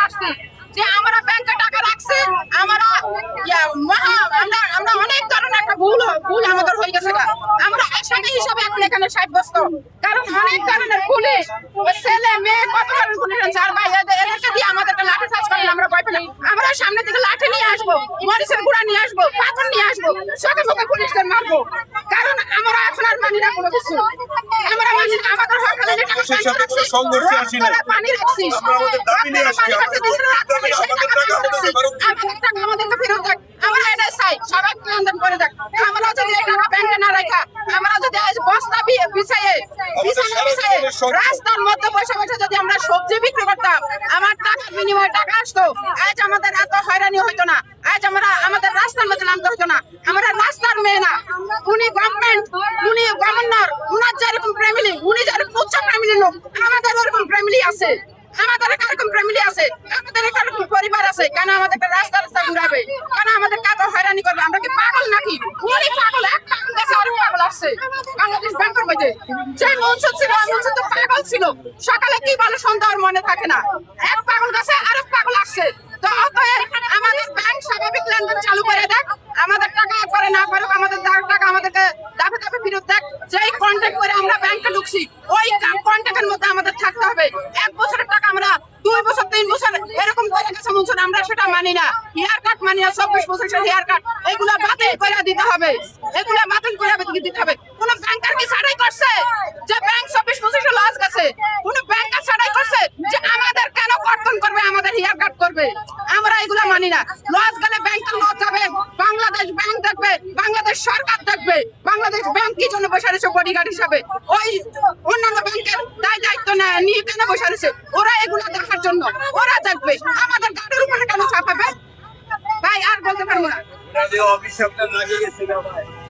আসছি যে আমরা ব্যাংকে টাকা রাখছি, আমরা আমরা অনেক ধরনের একটা ভুল আমাদের হয়ে গেছে। আমরা আসামি হিসাবে এখন এখানে সাব্যস্ত, কারণ অনেক ধরনের পুলিশ ছেলে মেয়ে কত ধরনের পুলিশ আর ভাই এদেরকে দিয়ে আমাদেরকে লাঠি চার্জ করেন। আমরা ভয় পেলাম, আমরা সামনে থেকে লাঠি নিয়ে আসবো, মরিচের গুঁড়া নিয়ে আসবো, পাথর নিয়ে আসবো, চোখে মুখে পুলিশদের মারবো, কারণ আমরা এখন আর মানি না কোনো কিছু। আমরা মানি না, আমাদের হক পানি রাখছিস, আমাদের টাকা আমাদেরকে ফেরত দেখ। আমরা এটাই চাই, সবাই লেনদেন করে দেখ। আমরা যদি এই টাকা ব্যাংকে না রাখা, আমরা যদি বস্তা বিছাইয়ে রাস্তার মধ্যে বসে বসে যদি আমরা সবজি বিক্রি করতাম, আমার টাকার বিনিময়ে টাকা আসতো, আজ আমাদের এত হয়রানি হইতো না, আজ আমাদের রাস্তার মধ্যে নামতে হতো না। আমরা রাস্তার মেয়ে না, উনি গভর্নমেন্ট, উনি গভর্নর, উনার যেরকম ফ্যামিলি, উনি যেরকম উচ্চ ফ্যামিলির লোক, আমাদের ওরকম ফ্যামিলি আছে, আমাদের এরকম ফ্যামিলি আছে, আমাদের এরকম পরিবার আছে। কেন আমাদেরকে রাস্তা রাস্তা ঘুরাবে? কেন আমাদের এত হয়রানি করবে? আমরা কি পাগল নাকি? উনি পাগল, এক পাগল গেছে আরেক পাগল আসছে বাংলাদেশ ব্যাংকের মধ্যে। যে মনসুর ছিল, মনসুর তো পাগল ছিল, সকালে কি বলে সন্ধ্যা আর মনে থাকে না। এক পাগল গেছে আরেক পাগল আসছে। তো অতএব আমাদের ব্যাংক স্বাভাবিক লেনদেন চালু করে দেখ, আমাদের টাকা একবারে না পারুক, আমাদের টাকা আমাদেরকে দাফে দাফে ফেরত দেখ। যেই কন্ট্যাক্ট করে আমরা ব্যাংকে ঢুকছি, ওই কন্ট্যাক্টের মধ্যে আমাদের থাকতে হবে। 1 বছরের টাকা আমরা 2 বছর 3 বছর এরকম করে গেছে মনসুর, আমরা সেটা মানি না। হেয়ার কাট মানি না, 24 বছর হেয়ার কাট, এগুলো বাতিল করে দিতে হবে, এগুলো বাতিল করে দিতে হবে। কোন ব্যাংকার কি ছাড়াই করছে যে ব্যাংক 24 বছর লস গেছে? কোন ব্যাংকার ছাড়াই করছে যে আমাদের কেন কর্তন করবে, আমাদের হেয়ার কাট করবে? আমরা এগুলো মানি না। লস গেলে ব্যাংকের লস যাবে, বাংলাদেশ ব্যাংক দেখবে, বাংলাদেশ সরকার দেখবে বাংলাদেশ ব্যাংক কি জন্য বসে রয়েছে বডিগার্ড হিসাবে। ওই অন্যান্য ব্যাংকের দায়িত্ব নিয়ে কেন বসে রয়েছে? ওরা এগুলো দেখার জন্য, ওরা দেখবে, আমাদের গাড়ির উপরে কেন চাপাবে? ভাই আর বলতে পারবো না।